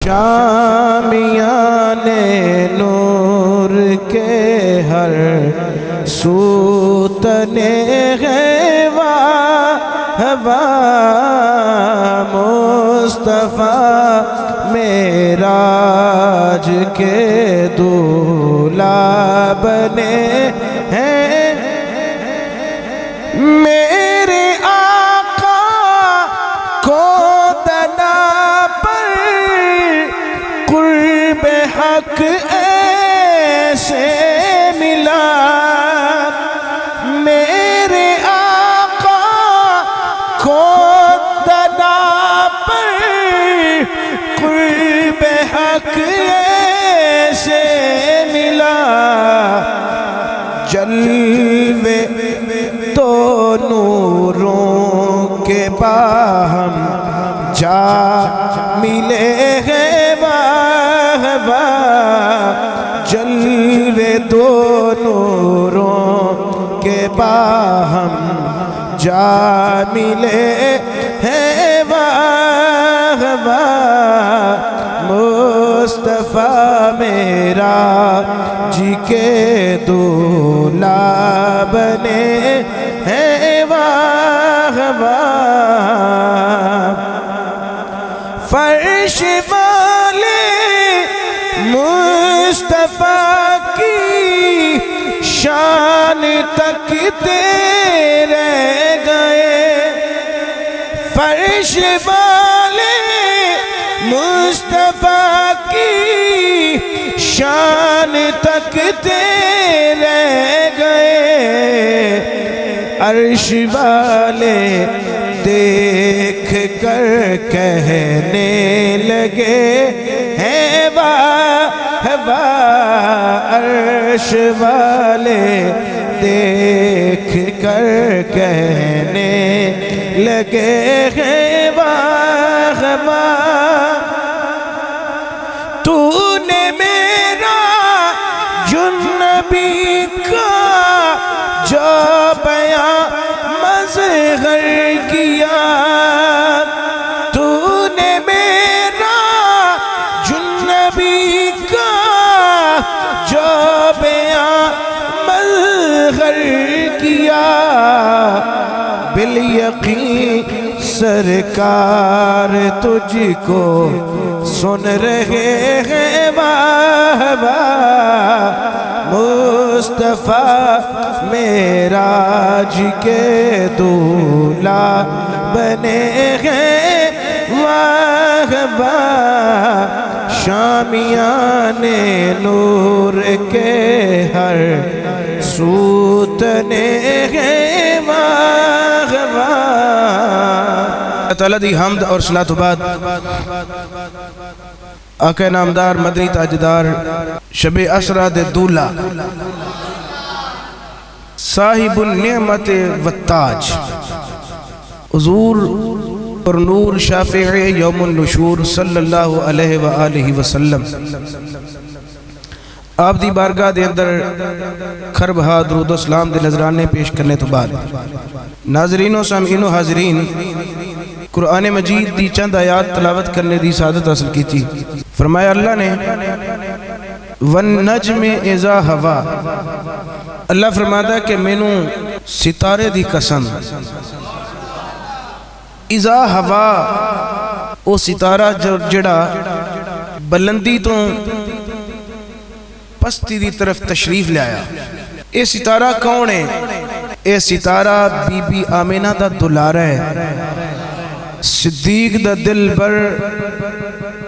شامیان نور کے ہر سوتنے ہوا مصطفیٰ معراج کے دولہا بنے ہیں میرے آقا کو دنا پر قرب حق ایسے ملا میرے آقا کو دنا پر قرب حق ایسے ملا جلوے تو نوروں کے باہم جا ملے ہیں واہ واہ جلوے دو نوروں کے باہم جا ملے ہیں واہ واہ مصطفیٰ معراج کے دولہا بنے ہیں واہ واہ فرش والے مصطفیٰ کی شان تکتے رہ گئے فرش والے مصطفیٰ کی شان تکتے رہ گئے عرش والے دیکھ کر کہنے لگے ہیں واہ واہ عرش والے دیکھ کر کہنے لگے ہیں واہ واہ تو نے میرا نبی کا جو بیاں مظہر کیا تو نے میرا نبی کا جو بیاں مظہر کیا بالیقین سرکار تجھ کو سن رہے ہیں واہ واہ مصطفیٰ معراج کے دولہا بنے ہیں واہ واہ شامیان نور کے ہر سوتنے ہیں واہ واہ اللہ تعالیٰ دی حمد اور صلاۃ و بعد آقا نامدار مدنی تاجدار شب اسرا دے دولہا صاحب النعمت والتاج حضور اور نور شافع یوم النشور صلی اللہ علیہ وآلہ وسلم آپ دی بارگاہ دے اندر کھربہا درود و سلام دے نظرانے پیش کرنے تو بعد ناظرین و سامعین و حاضرین قرآن مجید دی چند آیات تلاوت کرنے دی سعادت حاصل کی تھی فرمایا اللہ نے وَالنَّجْمِ اِذَا هَوَا اللہ فرماتا ہے کہ میں نوں ستارے دی قسم اِذَا هَوَا او ستارہ جڑا بلندی تو پستی دی طرف تشریف لے آیا اے ستارہ کون ہے اے ستارہ بی بی آمینہ دا دلارہ ہے صدیق دا دل بر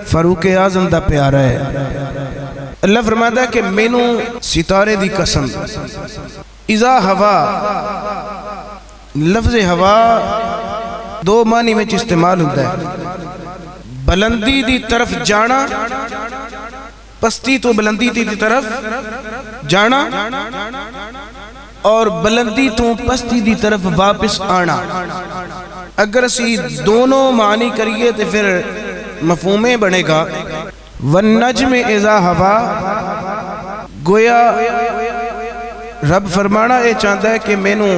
فاروق اعظم دا پیارا ہے اللہ فرماتا ہے کہ میں نوں ستارے دی قسم اذا ہوا لفظ ہوا دو معنی میں استعمال ہوتا ہے بلندی دی طرف جانا پستی تو بلندی دی طرف جانا اور بلندی تو پستی دی طرف واپس آنا اگر اسی دونوں معنی کریے تو پھر مفہومیں بنے گا والنجم اذا ہوا گویا رب فرمانا یہ چاہتا ہے کہ مینوں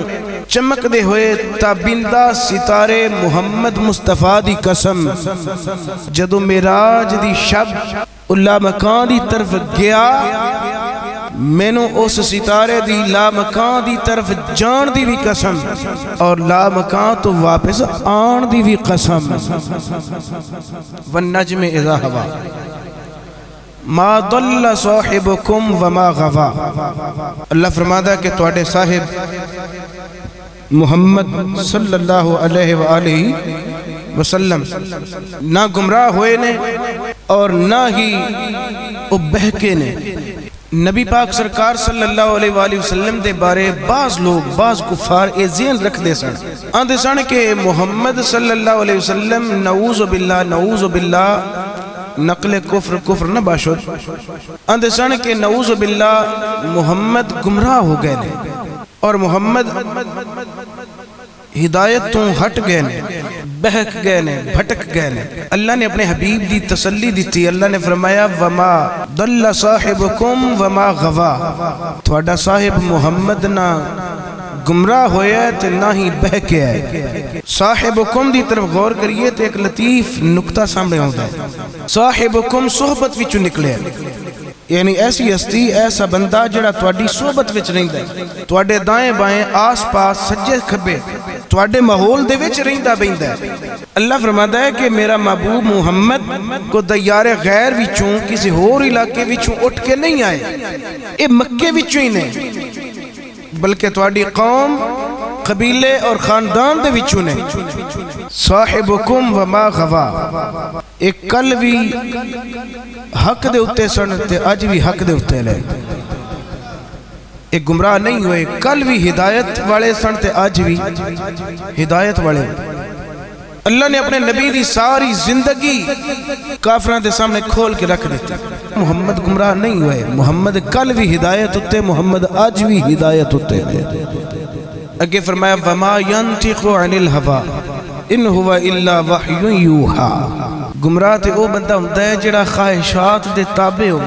چمک دے ہوئے تابندہ ستارے محمد مصطفیٰ دی قسم جدو معراج دی شب اللہ مکان دی طرف گیا مینوں اس ستارے دی لا مکان دی طرف جان دی بھی قسم اور لا مکان تو واپس آن دی بھی قسم والنجم اذا ہوا ما ضل صاحبکم وما غوا اللہ فرماتا ہے کہ تواڈے صاحب محمد صلی اللہ علیہ وآلہ وسلم نہ گمراہ ہوئے نے اور نہ ہی وہ بہکے نے نبی پاک سرکار صلی اللہ علیہ وآلہ وسلم دے بارے بعض لوگ بعض کفار اے ذہن رکھ دے سن آندے سن کہ محمد صلی اللہ علیہ وسلم نعوذ باللہ نقل کفر نہ باشد آندے سن کہ نعوذ باللہ محمد گمراہ ہو گئے نے اور محمد ہدایت تو ہٹ گئے نے بہک گئے نے بھٹک گئے نے اللہ نے اپنے حبیب دی تسلی دیتی اللہ نے فرمایا وما ضل صاحبکم وما غوا تھوڑا صاحب محمد نہ گمراہ ہویا ہے تے نہ ہی بہکیا ہے صاحبکم دی طرف غور کریے تے ایک لطیف نکتہ سامنے ہوتا ہے صاحبکم صحبت وچ نکلے یعنی ایسی ہستی ایسا بندہ جڑا تواڈی صحبت وچ رہندا ہے تواڈے دائیں بائیں آس پاس سجے کھبے تواڈے ماحول دے وچ رہندا بیندا ہے اللہ فرماتا ہے کہ میرا محبوب محمد کو دیار غیر وچوں کسی اور علاقے وچوں اٹھ کے نہیں آئے اے مکے وچوں ہی نے بلکہ تواڈی قوم قبیلے اور خاندان دے وچوں نے صاحبکم وما غوا ایک کل بھی حق دے اتے سن تے اج بھی حق دے اتے لے ایک گمراہ نہیں ہوئے کل بھی ہدایت والے سن تے اج بھی ہدایت والے اللہ نے اپنے نبی دی ساری زندگی کافران دے سامنے کھول کے رکھ دیتی محمد گمراہ نہیں ہوئے محمد کل بھی ہدایت ہوتے محمد آج بھی ہدایت ہوتے اگے فرمایا وما ينطق عن الهوى ان هو الا وحی یوحا گمراہ تے او بندہ ہوتا ہے جڑا خواہشات دے تابع ہو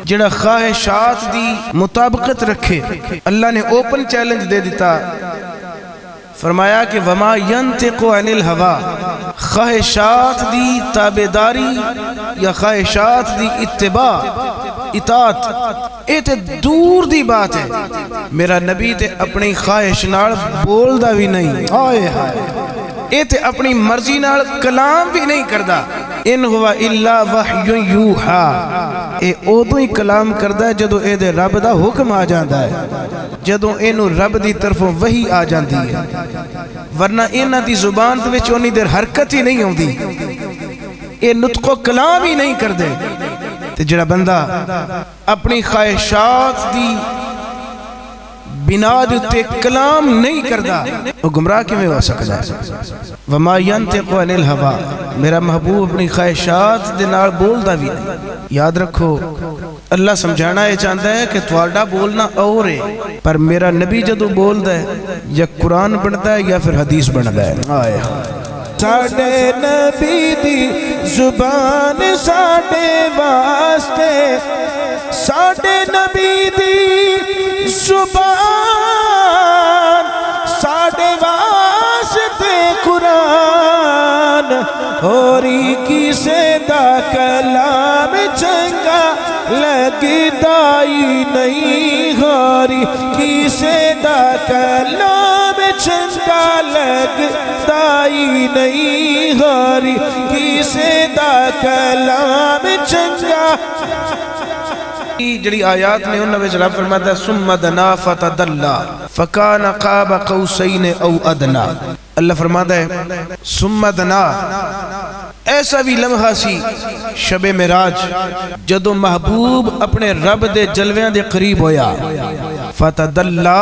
جڑا خواہشات دی مطابقت رکھے اللہ نے اوپن چیلنج دے دیتا فرمایا کہ وما ينطق عن الهوى خواہشات دی تابعداری یا خواہشات دی اتباع اطاعت اے تے دور دی بات ہے میرا نبی تے اپنی خواہش نال بول دا بھی نہیں آئے اے تے اپنی مرضی نال کلام بھی نہیں کردا ان ہوا الا وحی یوحا اے ادو ہی کلام کردا ہے جدو اے دے رب دا حکم آ جاندا ہے جدو اینو رب دی طرفوں وحی آ جاندی ہے ورنہ اینہ دی زبان دے وچ اونی دیر حرکت ہی نہیں ہوندی اے نطق و کلام ہی نہیں کردے تے جڑا بندہ اپنی خواہشات دی بنا دیتے کلام نہیں کردا وہ گمراہ کی میں ہو سکتا ہے وما ينطق عن الهوى میرا محبوب اپنی خواہشات دے نال بولدا بھی نہیں یاد رکھو اللہ سمجھانا یہ چاہتا ہے کہ تواڈا بولنا اور ہے پر میرا نبی جدو بولدا ہے یا قرآن بنتا ہے یا پھر حدیث بنتا ہے آئے ساڈے نبی دی زبان ساڈے واسطے ساڈے نبی دی زبان ساڈے واسطے قرآن ہوری کسے دا کلام چنگا لگدا ہی نہیں ہوری کسے دا کلام چنگا لگدا ہی نہیں ہوری کسے دا کلام چنگا جڑی آیات نے انہوں نے رب فرماتا ہے ثم دنا فتدلا فکان قاب قوسین او ادنا اللہ فرماتا ہے ثم دنا ایسا بھی لمحہ سی شب معراج جدو محبوب اپنے رب دے جلویاں دے قریب ہویا فتدلا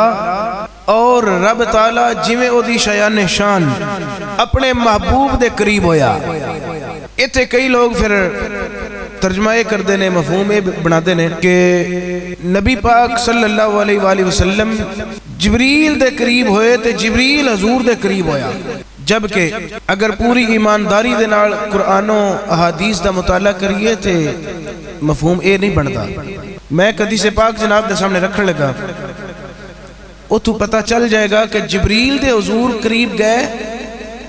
اور رب تعالی جویں او دی شایان شان اپنے محبوب دے قریب ہویا ایتھے کئی لوگ پھر ترجمہ یہ کر دینے مفہوم یہ بنا دینے کہ نبی پاک صلی اللہ علیہ وآلہ وسلم جبریل دے قریب ہوئے تے جبریل حضور دے قریب ہویا جبکہ اگر پوری ایمانداری دے نال قرآن و احادیث دا مطالعہ کریے تے مفہوم یہ نہیں بنتا میں حدیث پاک جناب دے سامنے رکھنے لگا اتو پتہ چل جائے گا کہ جبریل دے حضور قریب گئے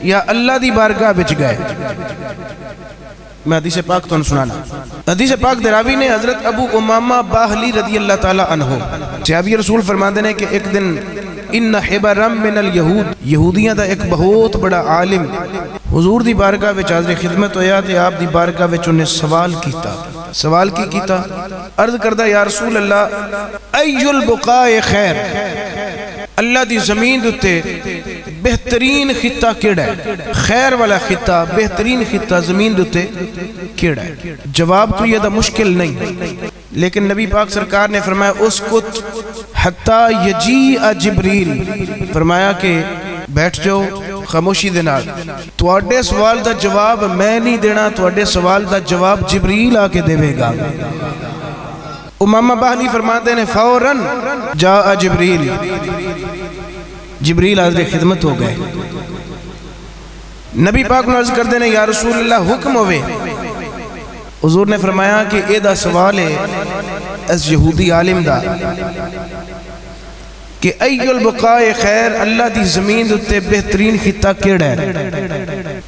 یا اللہ دی بارگاہ وچ گئے. میں حدیث پاک تو سنانا. حدیث پاک دراوی نے حضرت ابو امامہ باہلی رضی اللہ تعالی عنہ صحابی رسول فرماندے نے کہ ایک دن ان حبرم من الیہود یہودیاں دا ایک بہت بڑا عالم حضور دی بارگاہ وچ حاضر خدمت ہویا تے آپ دی بارگاہ وچ انہیں سوال کیتا عرض کردہ یا رسول اللہ ای البقاء خیر اللہ دی زمین دوتے بہترین خطہ کیڑا ہے خیر والا خطہ بہترین خطہ زمین دوتے کیڑا ہے. جواب تو یہ دا مشکل نہیں لیکن نبی پاک سرکار نے فرمایا اسکت حتی یجیء جبریل فرمایا کہ بیٹھ جاؤ خاموشی دے نال تواڈے سوال دا جواب میں نہیں دینا تواڈے سوال دا جواب جبریل آ کے دے گا. امامہ باہلی فرماتے ہیں فوراً جاء جبریل جبریل حاضر خدمت ہو گئے. نبی پاک نے عرض کر دینے یا رسول اللہ حکم ہوئے. حضور نے فرمایا کہ اے دا سوال ہے اس یہودی عالم دا کہ ای البقاء خیر اللہ دی زمین دوتے بہترین خطہ کیڑا ہے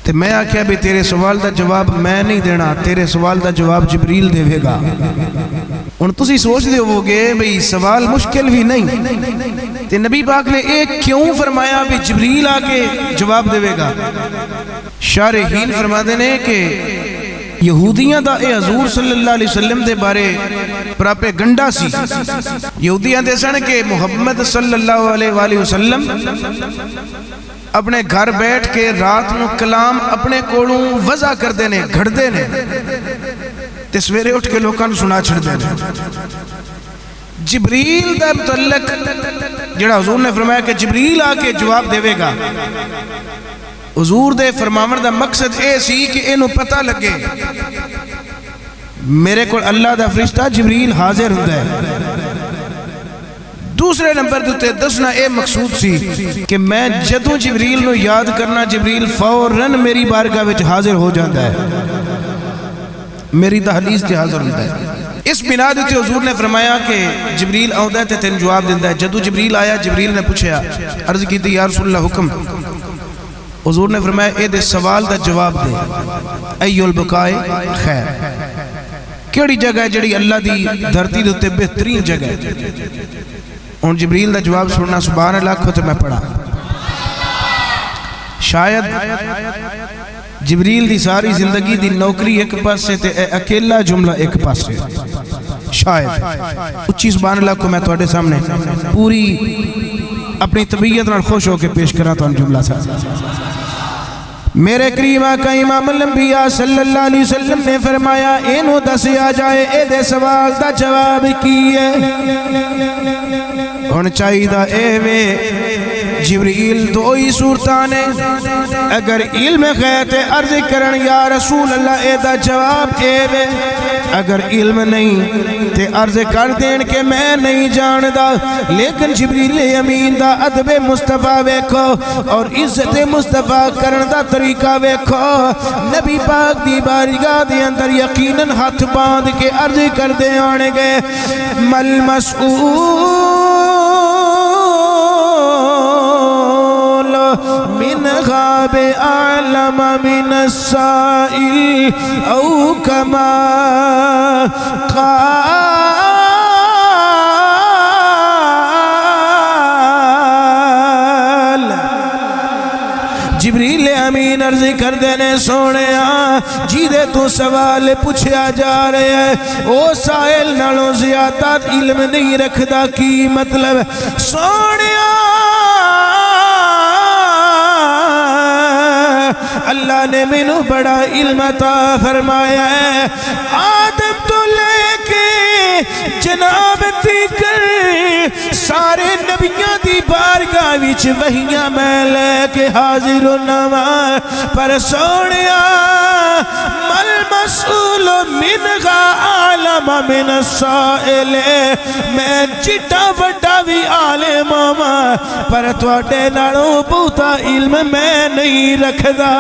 تے میں آکھیا بھی تیرے سوال دا جواب میں نہیں دینا تیرے سوال دا جواب جبریل دے گا. ان تسی سوچ دے ہوگے بھئی سوال مشکل بھی نہیں تے نبی پاک نے ایک کیوں فرمایا بھی جبریل آ کے جواب دے گا. شارحین فرما دینے کہ یہودیاں دا اے حضور صلی اللہ علیہ وسلم دے بارے پراپے گنڈا سی. یہودیاں دے سن کہ محمد صلی اللہ علیہ وسلم اپنے گھر بیٹھ کے رات نو کلام اپنے کوڑوں وضع کر دینے گھڑ دینے تے سویرے اٹھ کے لوکاں نو سنا چھڑ دینے. جبریل دا متعلق جڑا حضور نے فرمایا کہ جبریل آ کے جواب دے گا حضور دے فرماون دا مقصد اے سی کہ اینو پتہ لگے میرے کو اللہ دا فرشتہ جبریل حاضر ہوتا ہے. دوسرے نمبر دوتے دسنا اے مقصود سی کہ میں جدوں جبریل نو یاد کرنا جبریل فوراً میری بارگاہ وچ حاضر ہو جاتا ہے میری دہلیز تے حاضر ہوتا ہے. اس بنا دیتے حضور نے فرمایا کہ جبریل آؤں ہے تے تین جواب دیندہ ہے. جدو جبریل آیا جبریل نے پوچھا عرض کی تھی یا رسول اللہ حکم. حضور نے فرمایا اے دے سوال دا جواب دے ای البقاء خیر کیڑی جگہ ہے جڑی اللہ دی دھرتی دوتے بہترین جگہ ہے. ان جبریل دا جواب سننا سبحان اللہ کھوتے میں پڑھا. شاید جبریل دی ساری زندگی دی نوکری ایک پاس سے تے اکیلا جملہ ایک پاس سے شاید اچھی سبحان اللہ کو میں توڑے سامنے پوری اپنی طبیعت نال خوش ہو کے پیش کرا تو ان جملہ سا. میرے کریم آقا امام الانبیاء صلی اللہ علیہ وسلم نے فرمایا اینو دسیا جائے اے دے سوال دا جواب کیے ہن چاہی دا اے وے جبریل دو ہی صورتانے اگر علم غیب عرض کرن یا رسول اللہ اے دا جواب اے وے اگر علم نہیں تے عرض کر دین کہ میں نہیں جاندہ لیکن جبریل امین دا ادب مصطفیٰ ویکھو اور عزت مصطفیٰ کرن دا طریقہ ویکھو. نبی پاک دی بارگاہ دی اندر یقیناً ہاتھ باندھ کے عرض کر دے آنے گئے مل مسئول من غاب اعلم من السائل او کما قال. جبریل امین عرض کر دینے سونے جی دے تو سوال پوچھیا جا رہے ہیں او سائل نالوں زیادہ علم نہیں رکھدا کی مطلب سونے اللہ نے منو بڑا علم عطا فرمایا ہے. آدم تو لے کے جناب تیکر سارے نبیاں دی بارگاہ وچ وحیاں میں لے کے حاضر نواں پر سونیا مل مسئول منغا عالم من السائل میں جٹا وڈا بھی عالم پر توڑے ناروں بوتا علم میں نہیں رکھدا.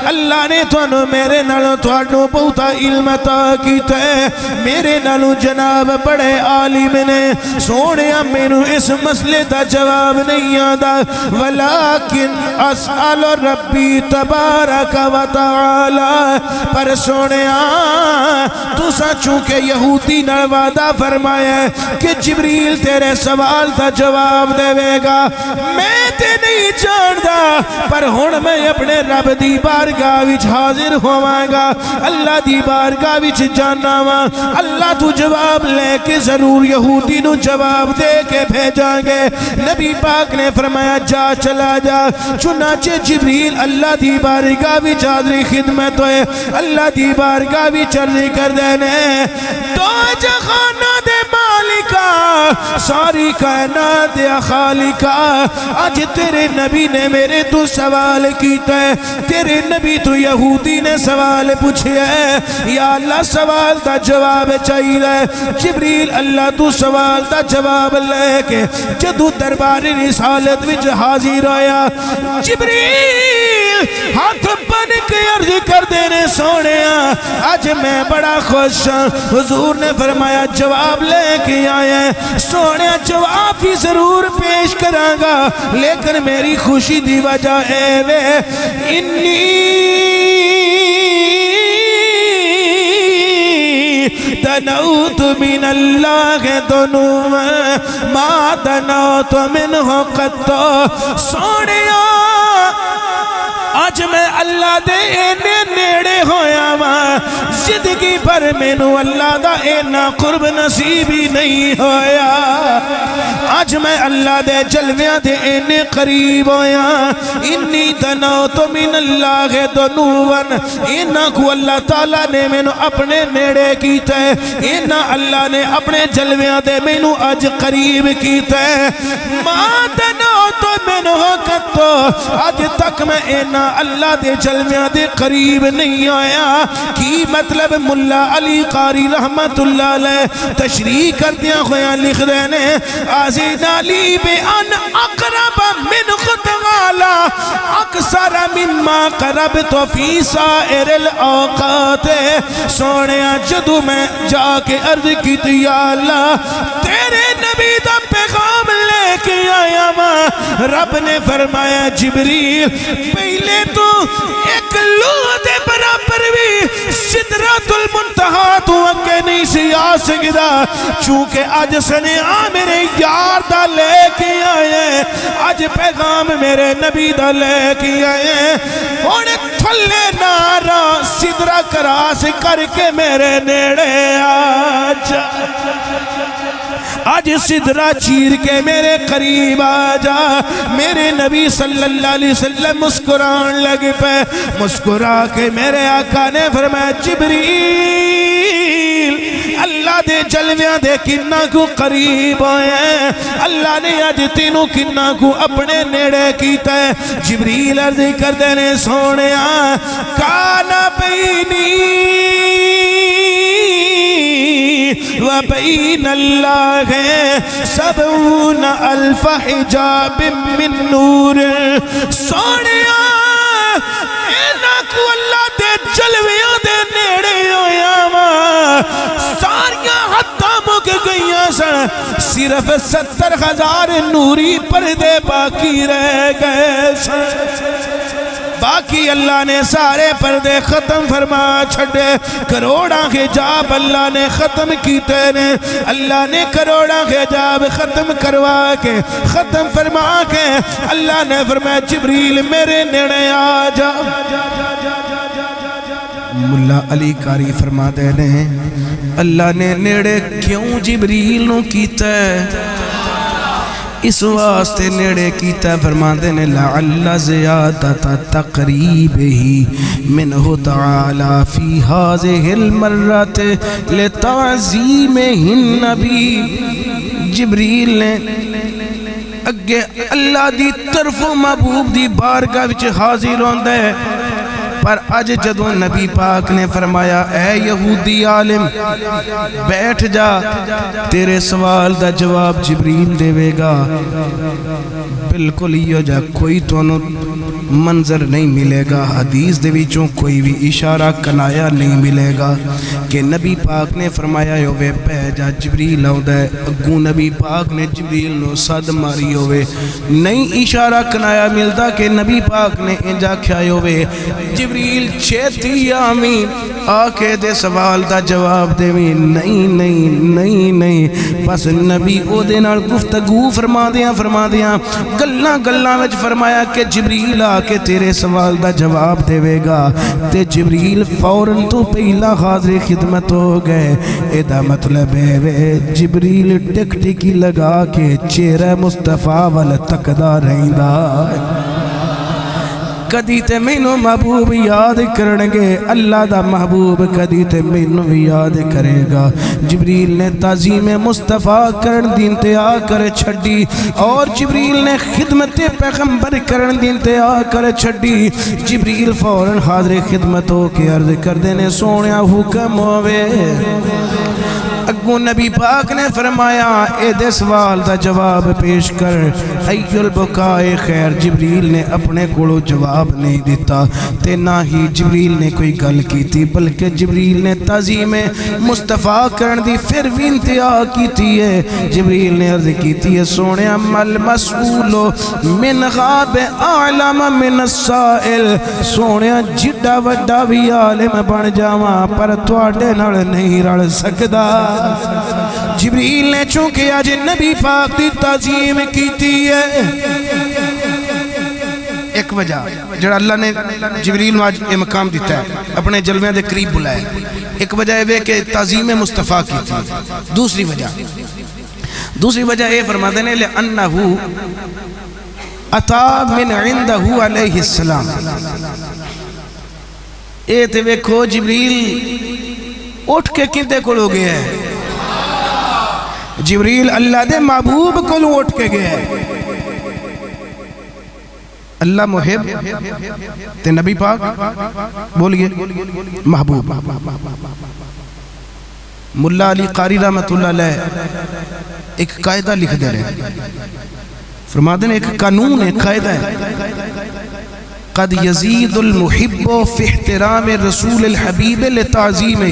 اللہ نے تھانو میرے نالوں تھانو بہتا علم عطا کیتا ہے میرے نالوں جناب بڑے عالم نے سونے مینو اس مسئلے دا جواب نہیں آدھا ولیکن اسأل ربی تبارک و تعالی پر سونے تو سا چونکہ یہودی نال وعدہ فرمایا ہے کہ جبریل تیرے سوال دا جواب دے گا میں تے نہیں جاندا پر ہن میں اپنے رب دی بارگاہ وچ حاضر ہوواں گا اللہ دی بارگاہ وچ جانا وا اللہ تو جواب لے کے ضرور یہودی نو جواب دے کے بھیجاں گے نبی پاک نے فرمایا جا چلا جا چنانچہ جبریل اللہ دی بارگاہ وچ حاضر خدمت ہوئے اللہ دی بارگاہ وچ عرض کر دینے تو جہانہ دے مالکا ساری کائنات دے خالقا آج تیرے نبی نے میرے تو سوال کیتا ہے تیرے نبی تو یہودی نے سوال پوچھے ہے یا اللہ سوال دا جواب چاہیے جبریل اللہ تو سوال دا جواب لے کے جدو دربار رسالت وچ حاضر آیا جبریل ہاتھ بن کے عرض کر دینے سونے آج میں بڑا خوش ہوں حضور نے فرمایا جواب لے کے آئے سونے جواب بھی ضرور پیش کروں گا لیکن میری خوشی دی وجہ ہے وے انی دنوت من اللہ دنو ما دنوت منہ قط سونیا آج میں اللہ دے اینے نیڑے ہویا ماں زندگی پر مینو اللہ دا اینا قرب نصیبی نہیں ہویا آج میں اللہ دے جلویاں دے اینے قریب ہویا انی دنوت من اللہ دنوان اینا کو اللہ تعالیٰ نے مینو اپنے نیڑے کیتا ہے اینا اللہ نے اپنے جلویاں دے مینو آج قریب کیتا ہے ما دنوت منہ قط آج تک میں اینا اللہ دے جلویاں دے قریب نہیں آیا کی مطلب ملا علی قاری رحمت اللہ علیہ تشریح کردیاں خویاں لکھ دینے آزین علی بے ان اقرب من خطوالا اکثر من ما قرب تو فی سائر الاوقات سونے جدو میں جا کے عرض کی یا اللہ تیرے نبی دا پیغام لے کے آیا ماں رب نے فرمایا جبریل پہلے تو ایک لوح دے برابر بھی سدرۃ المنتہا تو اگے نہیں سی آ سکدا چونکہ آج سنے میرے یار دا لے کے آئے آج پیغام میرے نبی دا لے کے آئے اور تھلے نارا سدرہ کراس کر کے میرے نیڑے آج آج سدرہ چیر کے میرے قریب آجا میرے نبی صلی اللہ علیہ وسلم مسکران لگ پہ مسکرا کے میرے آقا نے فرمایا جبریل اللہ دے جلویاں دے کنہ کو قریب آئے اللہ نے آج تینوں کنہ کو اپنے نیڑے کیتا ہے جبریل عرض کر دینے سونے کانا بینی وبین اللہ سبعون الف حجاب من نور سونیا اینا کو اللہ دے جلویاں دے نیڑے ہویا ماں ساریاں حتہ مک گئیاں سن صرف 70,000 نوری پردے باقی رہ گئے سن باقی اللہ نے سارے پردے ختم فرما چھڑے کروڑاں حجاب اللہ نے ختم کیتے نے اللہ نے کروڑاں حجاب ختم کروا کے ختم فرما کے اللہ نے فرمایا جبریل میرے نیڑے آجا ملا علی قاری فرما دے نے اللہ نے نیڑے کیوں جبریل نو کیتا ہے اس واسطے نیڑے کیتا فرماندے نے لعل زیادت تقریب ہی منہ تعالی فی ہذہ المرت لتعظیم النبی جبریل نے اگے اللہ دی طرف محبوب دی بارگاہ وچ حاضر ہوندا ہے پر اج جدوں نبی پاک نے فرمایا اے یہودی عالم بیٹھ جا تیرے سوال دا جواب جبریل دے گا بالکل یہ جا کوئی تو منظر نہیں ملے گا، حدیث دے وچوں کوئی بھی اشارہ کنایا نہیں ملے گا کہ نبی پاک نے فرمایا ہوئے پہ جا جبریل آؤندا ہے، اگوں نبی پاک نے جبریل نو صد ماری ہوئے، نہیں اشارہ کنایا ملتا کہ نبی پاک نے انجا کھیا ہوئے جبریل چھیتی آمین آ کے دے سوال دا جواب دے میں نہیں نہیں نہیں نہیں، بس نبی او دے نال گفتگو فرما دیاں گلاں وچ فرمایا کہ جبریل آ کے تیرے سوال دا جواب دے گا، تے جبریل فوراً تو پہلا حاضر خدمت ہو گئے۔ اے دا مطلب ہے جبریل ٹک ٹکی لگا کے چہرہ مصطفیٰ وال تکدا رہندا، کدی تے مینوں محبوب یاد کرنگے، اللہ دا محبوب کدی تے مینوں یاد کرے گا۔ جبریل نے تعظیم مصطفیٰ کرن دی انتہا کر چھڑی، اور جبریل نے خدمت پیغمبر کرن دی انتہا کر چھڑی۔ جبریل فوراً حاضر خدمت ہو کے عرض کر دینے سونیا حکم ہوئے، اگوں نبی پاک نے فرمایا اے دے سوال دا جواب پیش کر۔ ای البکائے خیر، جبریل نے اپنے کولو جواب نہیں دیتا تے نہ ہی جبریل نے کوئی گل کیتی، بلکہ جبریل نے تعظیم مصطفیٰ کرن دی پھر بھی انتہا کیتی ہے۔ جبریل نے عرض کیتی ہے سونیا مل مسئولو من غاب اعلم من السائل، سونیا جڈا وڈا بھی عالم بن جاواں پر تواڈے نال نہیں رل سکدا۔ جبریل نے چونکہ آج نبی پاک دی تعظیم کیتی ہے، ایک وجہ جڑا اللہ نے جبریل نو آج یہ مقام دیتا ہے، اپنے جلوے دے قریب بلائے، ایک وجہ ہے کہ تعظیم مصطفیٰ کیتی ہے۔ دوسری وجہ یہ فرما دینے لِأَنَّهُ اتا من عندہ علیہ السلام، اے تے ویکھو جبریل اٹھ کے کندے کھلو گئے ہیں، جبریل اللہ دے محبوب کلو اٹھ کے گئے ہیں۔ اللہ محب تے نبی پاک بولیے محبوب۔ ملا علی قاری رحمت اللہ علیہ ایک قاعدہ لکھ دے رہے ہیں، فرما دیں ایک قانون ہے، قاعدہ ہے، قد یزید المحب فی احترام رسول الحبیب لتعظیمہ،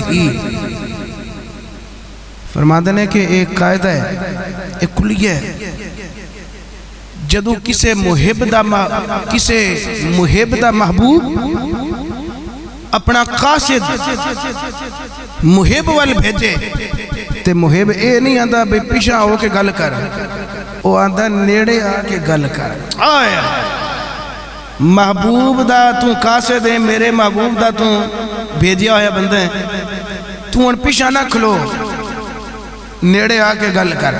فرما دینے کہ ایک قاعدہ ہے، ایک کلیہ ہے، جدو کسے محب دا محبوب اپنا قاصد محب وال بھیجے تے محب اے نہیں آندہ بے پیشہ ہو کے گل کر، وہ آندہ نیڑے آ کے گل کر۔ آیا محبوب دا تو قاصد ہے، میرے محبوب دا تو بھیجیا ہویا بندہ ہے، تو ان پیشہ نہ کھلو، نیڑے آ کے گل کر۔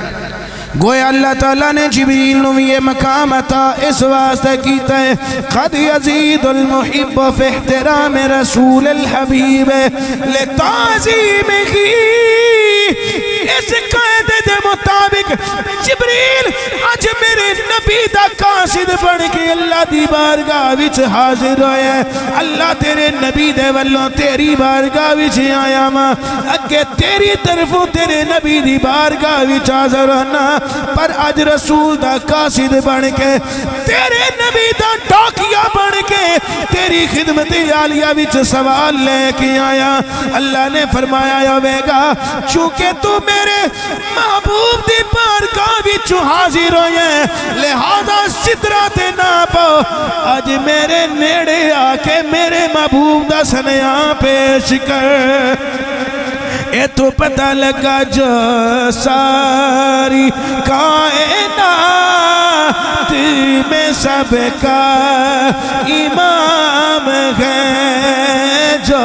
گویا اللہ تعالیٰ نے جبریل نو یہ مقام عطا اس واسطے کیتا ہے، قد یزید المحب فی احترام رسول الحبیب لتعظیمہ، اس قاعدے دے مطابق جبریل آج میرے نبی دا قاصد بن کے اللہ دی بارگاہ وچ حاضر ہویا ہے۔ اللہ تیرے نبی دے والوں تیری بارگاہ وچ آیا ماں، اگے تیری طرفوں تیرے نبی دی بارگاہ وچ حاضر ہونا، پر آج رسول دا قاصد بن کے تیرے نبی دا ڈاکیا بن کے تیری خدمت عالیہ وچ سوال لے کے آیا۔ اللہ نے فرمایا ہوئے گا چونکہ تو میرے محبوب دی بارگاہ وچ حاضر ہوئے، لہذا سدرات نہ پاؤ، آج میرے نیڑے آ کے میرے محبوب دا سنیاں پیش کر۔ اے تو پتہ لگا جو ساری کائنات میں سب کا امام ہے، جو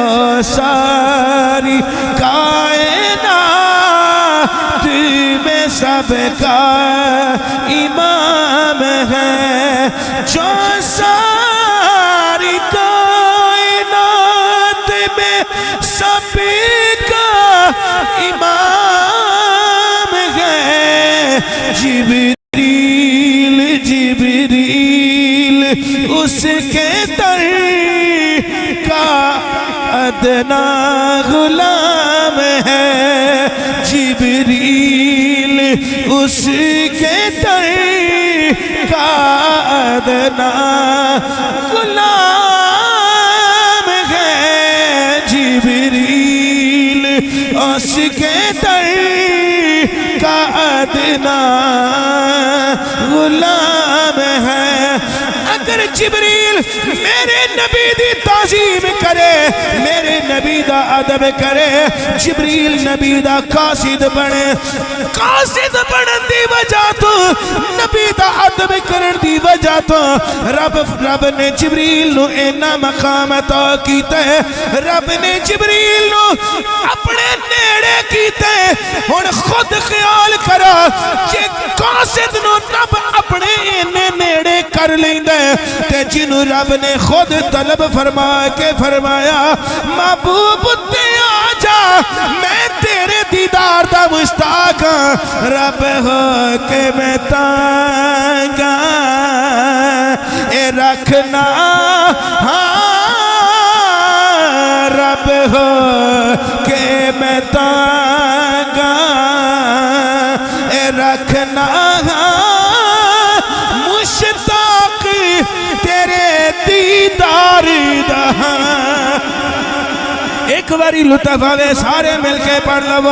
ساری کائنات میں سب کا امام ہے، جو ساری کائنات میں سب کا امام ہے۔ جبریل اس کے در کا ادنا غلام ہے، جبریل اس کے در کا ادنا غلام ہے جبریل اس کے در کا ادنا غلام ہے اگر جبریل میرے نبی دی تعظیم کرے میرے نبی دا ادب کرے جبریل نبی دا قاصد بنے قاصد بنن دی وجہ تو نبی دا ادب کرن دی وجہ تو رب نے جبریل نو اینا مقام عطا کیتا ہے رب نے جبریل نو اپنے نیڑے کیتا ہے ہن خود خیال کرا کہ قاصد نو رب اپنے اینے نیڑے کر لیندا ہے تے جنوں رب نے خود طلب فرما کے فرمایا محبوب تے آجا میں تیرے دیدار دا مشتاق ہاں رب ہو کے میں تانگا اے رکھنا ہاں رب ہو کے میں تانگا اے رکھنا ہاں مشتاق تیرے دیدار دا ایک باری لطف آوے سارے مل کے پڑھ لو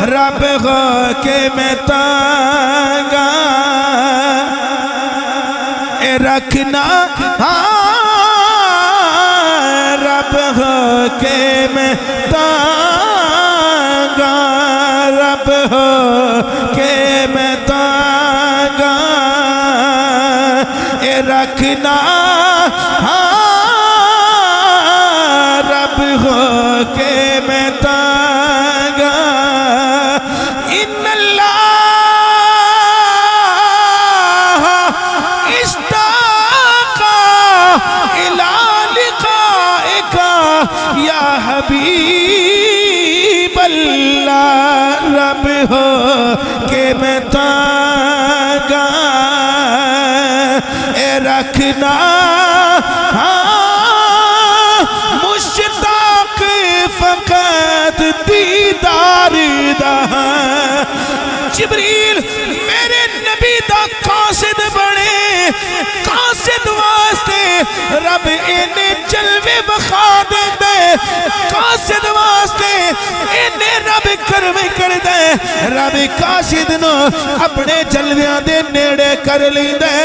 رب ہو کے میں تانگا اے رکھنا ہاں رب ہو کے میں تانگا رب ہو کے میں تانگا اے رکھنا ہاں رب ہو کے میں تانگا ان اللہ اشتاقا الى لقائک یا حبیب اللہ رب ہو کے میں تانگا اے رکھنا مشتاق فقط دیدار دا جبریل میرے نبی دا قاصد بنے قاصد واسطے رب انہیں جلوے بخا دے دے قاصد واسطے انہیں رب کرم کر دے رب قاصد نو اپنے جلویاں دے نیڑے کر لی دے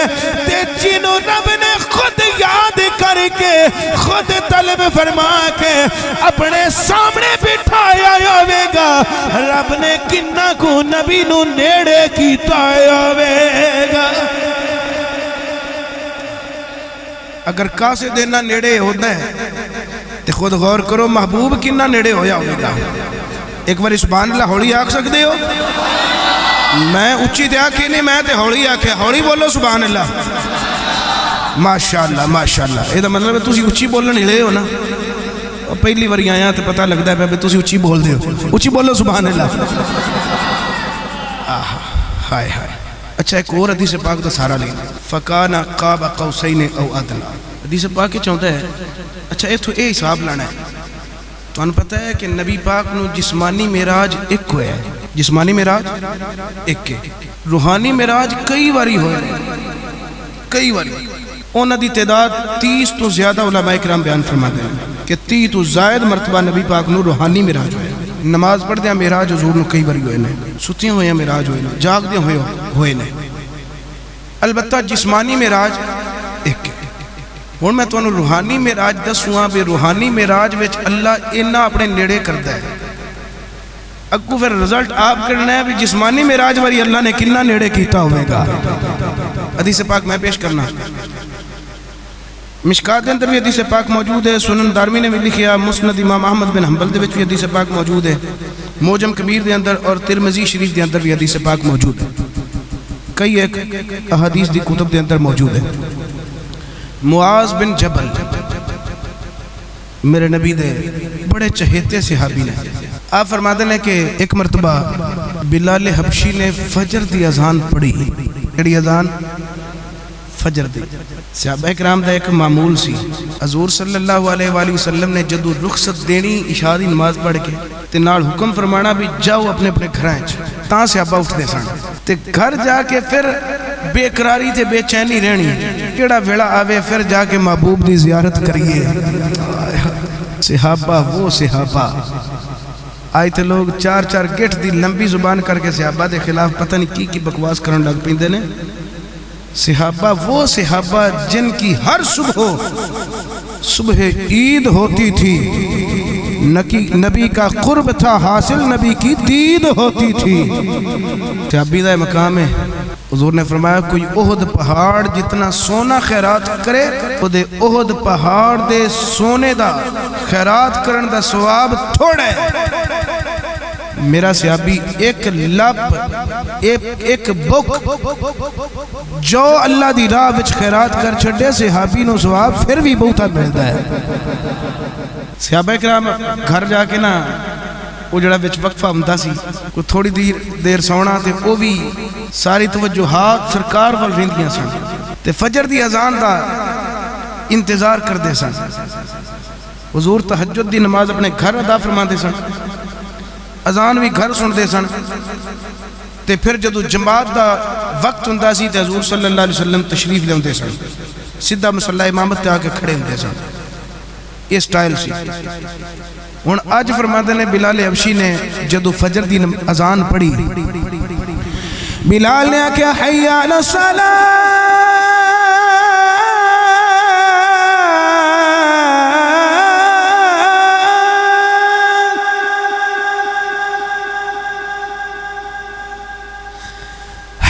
تے جنوں رب نے خود یاد کر کے خود طلب فرما کے اپنے سامنے بٹھایا ہوئے گا رب نے کنہ کو نبی نو نیڑے کیتا ہوئے گا اگر قاصد دینا نیڑے ہوتا ہے تو خود غور کرو محبوب کنہ نیڑے ہویا ہوگا ایک بار سبحان اللہ ہولی آکھ سکتے ہو میں اچھی دیا کہ نہیں میں تے ہولی آکھے ہولی بولو سبحان اللہ ماشاءاللہ ماشاءاللہ یہ تو مطلب ہے تسی اچھی بولن ہلے ہو نا پہلی باری آیا تو پتہ لگتا ہے پہ تسی اچھی بول دے ہو اچھی بولو سبحان اللہ ہائے ہائے اچھا ایک اور حدیث پاک دا سارا لیں فَقَانَ قَابَ قَوْسَيْنِ اَوْ أَدْنَى حدیث پاک کے چاہتا ہے اچھا اے حساب لانا ہے تو انہوں پتہ ہے کہ نبی پاک نو جسمانی معراج ایک ہوئے ہے جسمانی معراج ایک کے روحانی معراج کئی باری ہوئے کئی باری انہوں دی تعداد 30 تو زیادہ علماء کرام بیان فرما دیں کہ 30 تو زائد مرتبہ نبی پاک نو روحانی معراج ہوئے نماز پڑھ دیا معراج حضور نو کئی باری ہوئے نے ستیاں ہوئے معراج ہوئے نے جاگ دیا ہوئے نے البتہ جسمانی معراج ایک ہوں میں تو روحانی معراج دسواں بھی روحانی معراج وچ اللہ اینا اپنے نیڑے کرتا ہے اگو پھر رزلٹ آپ کرنا ہے بھی جسمانی معراج واری اللہ نے کنا نیڑے کیتا ہوئے گا حدیث پاک میں پیش کرنا مشکات دے اندر بھی حدیث پاک موجود ہے سنن دارمی نے بھی لکھیا مسند امام احمد بن حنبل دے وچ بھی حدیث پاک موجود ہے موجم کبیر دے اندر اور ترمذی شریف دے اندر بھی حدیث پاک موجود ہے کئی ایک احادیث دی کتب دے اندر موجود ہے معاذ بن جبل میرے نبی دے بڑے چہیتے صحابی نے آپ فرماتے ہیں کہ ایک مرتبہ بلال حبشی نے فجر دی اذان پڑھی کیڑی اذان فجر دی صحابہ کرام دا ایک معمول سی حضور صلی اللہ علیہ وآلہ وسلم نے جدو رخصت دینی عشاء دی نماز پڑھ کے تے نال حکم فرمانا بھی جاؤ اپنے اپنے گھرائیں تاں صحابہ اٹھ دے سن تے گھر جا کے پھر بے قراری تے بے چینی رہنی، کیڑا ویلا آوے پھر جا کے محبوب دی زیارت کریے۔ صحابہ وہ صحابہ آئی تھے لوگ چار چار گیٹ دی لمبی زبان کر کے صحابہ دے خلاف پتہ نہیں کی بکواس کرن لگ پیندے نے۔ صحابہ وہ صحابہ جن کی ہر صبح عید ہوتی تھی، نبی کا قرب تھا حاصل، نبی کی دید ہوتی تھی۔ صحابی دا مقام ہے، حضور نے فرمایا کوئی احد پہاڑ جتنا سونا خیرات کرے وہ دے احد پہاڑ دے سونے دا خیرات کرن دا ثواب تھوڑا ہے۔ میرا صحابی ایک لب ایک بک جو اللہ دی راہ وچ خیرات کر چھڑے صحابی نو ثواب پھر بھی بہتا ملتا ہے۔ صحابہ کرام گھر جا کے نا وہ جڑا وچ وقفہ ہوندا سی، کوئی تھوڑی دیر سونا تے وہ بھی ساری توجہات سرکار وال رہندیاں سن تے فجر دی اذان دا انتظار کردے سن۔ حضور تہجد دی نماز اپنے گھر ادا فرماندے سن، اذان بھی گھر سن دے سن تے پھر جدو جماعت دا وقت ہوندا سی تے حضور صلی اللہ علیہ وسلم تشریف لے ہوندے سن، سیدھا مصلی امامت تے آ کے کھڑے ہوندے سن۔ یہ سٹائل سی۔ ہن اج فرماندے نے بلال حبشی نے جدو فجر دی اذان پڑھی، بلال نے آکھیا حی علی الصلاۃ،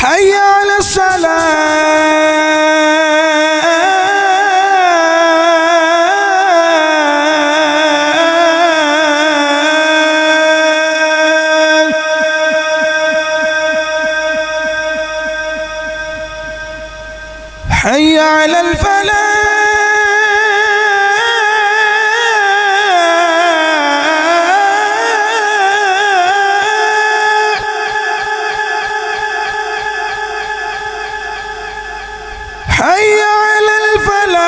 حی علی الصلاۃ، حی علی الفلاح، حی علی الفلاح،